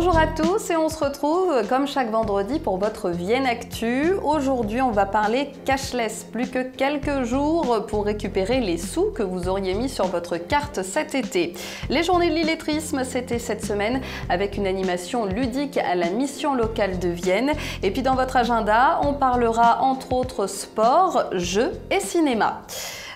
Bonjour à tous et on se retrouve comme chaque vendredi pour votre Vienne Actu. Aujourd'hui, on va parler cashless. Plus que quelques jours pour récupérer les sous que vous auriez mis sur votre carte cet été. Les journées de l'illettrisme, c'était cette semaine avec une animation ludique à la mission locale de Vienne. Et puis dans votre agenda, on parlera entre autres sport, jeux et cinéma.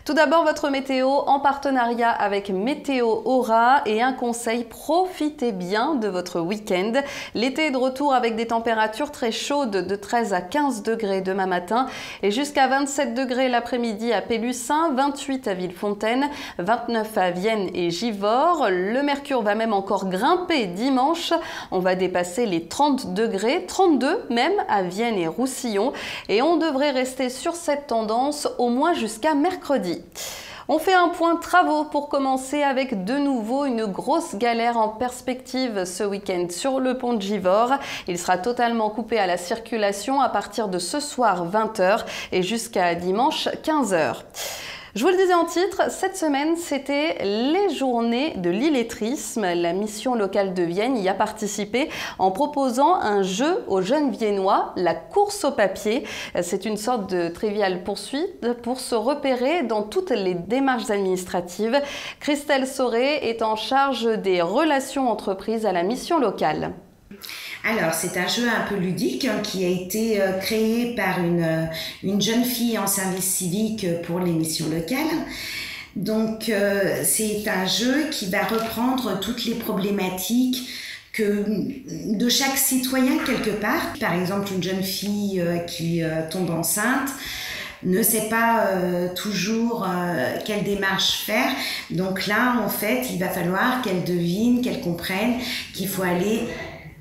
Tout d'abord, votre météo en partenariat avec Météo Aura et un conseil, profitez bien de votre week-end. L'été est de retour avec des températures très chaudes de 13 à 15 degrés demain matin et jusqu'à 27 degrés l'après-midi à Pélussin, 28 à Villefontaine, 29 à Vienne et Givors. Le mercure va même encore grimper dimanche. On va dépasser les 30 degrés, 32 même à Vienne et Roussillon et on devrait rester sur cette tendance au moins jusqu'à mercredi. On fait un point travaux pour commencer avec de nouveau une grosse galère en perspective ce week-end sur le pont de Givors. Il sera totalement coupé à la circulation à partir de ce soir 20 h et jusqu'à dimanche 15 h. Je vous le disais en titre, cette semaine, c'était les journées de l'illettrisme. La mission locale de Vienne y a participé en proposant un jeu aux jeunes Viennois, la course au papier. C'est une sorte de trivial poursuite pour se repérer dans toutes les démarches administratives. Christelle Sauré est en charge des relations entreprises à la mission locale. Alors, c'est un jeu un peu ludique qui a été créé par une jeune fille en service civique pour les missions locales. Donc, c'est un jeu qui va reprendre toutes les problématiques de chaque citoyen quelque part. Par exemple, une jeune fille qui tombe enceinte ne sait pas toujours quelle démarche faire. Donc là, en fait, il va falloir qu'elle devine, qu'elle comprenne qu'il faut aller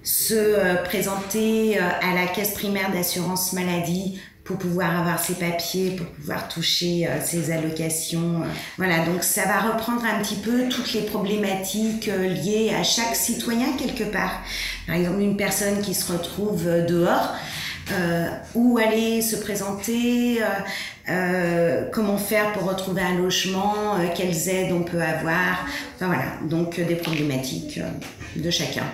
se présenter à la caisse primaire d'assurance maladie pour pouvoir avoir ses papiers, pour pouvoir toucher ses allocations. Voilà, donc ça va reprendre un petit peu toutes les problématiques liées à chaque citoyen quelque part. Par exemple, une personne qui se retrouve dehors, où aller se présenter, comment faire pour retrouver un logement, quelles aides on peut avoir. Enfin voilà, donc des problématiques de chacun.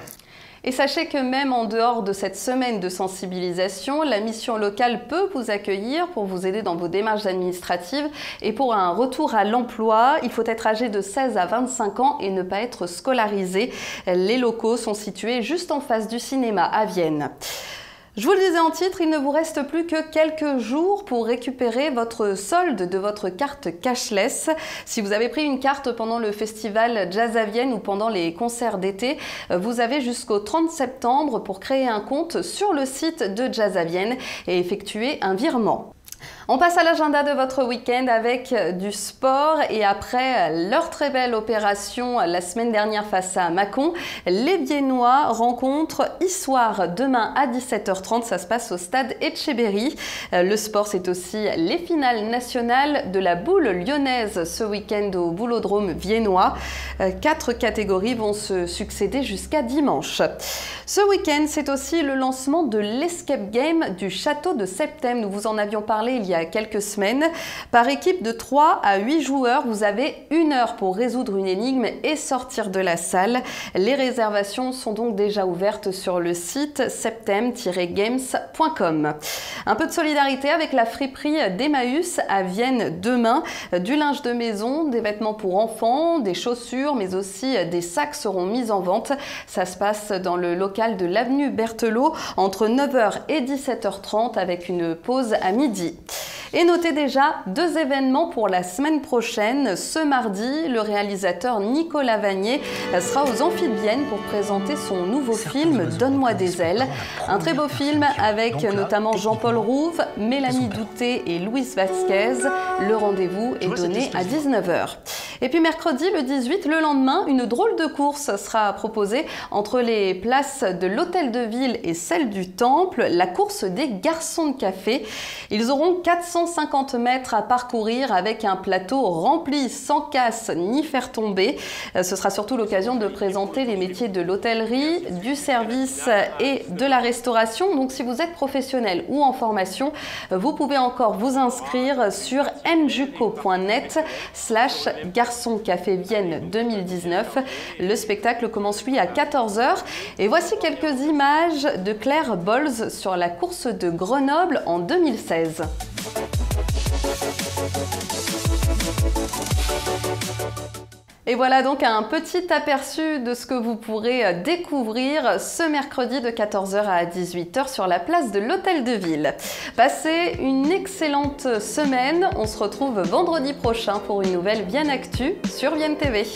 Et sachez que même en dehors de cette semaine de sensibilisation, la mission locale peut vous accueillir pour vous aider dans vos démarches administratives. Et pour un retour à l'emploi, il faut être âgé de 16 à 25 ans et ne pas être scolarisé. Les locaux sont situés juste en face du cinéma à Vienne. Je vous le disais en titre, il ne vous reste plus que quelques jours pour récupérer votre solde de votre carte cashless. Si vous avez pris une carte pendant le festival Jazz à Vienne ou pendant les concerts d'été, vous avez jusqu'au 30 septembre pour créer un compte sur le site de Jazz à Vienne et effectuer un virement. On passe à l'agenda de votre week-end avec du sport et après leur très belle opération la semaine dernière face à Mâcon, les Viennois rencontrent Issoire demain à 17 h 30, ça se passe au stade Etcheberry. Le sport, c'est aussi les finales nationales de la boule lyonnaise ce week-end au Boulodrome viennois. 4 catégories vont se succéder jusqu'à dimanche. Ce week-end, c'est aussi le lancement de l'escape game du château de Septem. Nous vous en avions parlé il y a quelques semaines. Par équipe de 3 à 8 joueurs, vous avez 1 heure pour résoudre une énigme et sortir de la salle. Les réservations sont donc déjà ouvertes sur le site septem-games.com. Un peu de solidarité avec la friperie d'Emmaüs à Vienne demain. Du linge de maison, des vêtements pour enfants, des chaussures, mais aussi des sacs seront mis en vente. Ça se passe dans le local de l'avenue Berthelot entre 9 h et 17 h 30 avec une pause à midi. Et notez déjà 2 événements pour la semaine prochaine. Ce mardi, le réalisateur Nicolas Vanier sera aux Amphis de Vienne pour présenter son nouveau film « Donne-moi des ailes ». Un très beau film avec notamment Jean-Paul Rouve, Mélanie Douté et Louise Vasquez. Le rendez-vous est donné à 19 h. Et puis mercredi, le 18, le lendemain, une drôle de course sera proposée entre les places de l'Hôtel de Ville et celle du Temple, la course des garçons de café. Ils auront 450 mètres à parcourir avec un plateau rempli sans casse ni faire tomber. Ce sera surtout l'occasion de présenter les métiers de l'hôtellerie, du service et de la restauration. Donc si vous êtes professionnel ou en formation, vous pouvez encore vous inscrire sur njuco.net/garçon Garçon Café Vienne 2019. Le spectacle commence lui à 14 h. Et voici quelques images de Claire Bols sur la course de Grenoble en 2016. Et voilà donc un petit aperçu de ce que vous pourrez découvrir ce mercredi de 14 h à 18 h sur la place de l'Hôtel de Ville. Passez une excellente semaine. On se retrouve vendredi prochain pour une nouvelle Vienne Actu sur Vienne TV.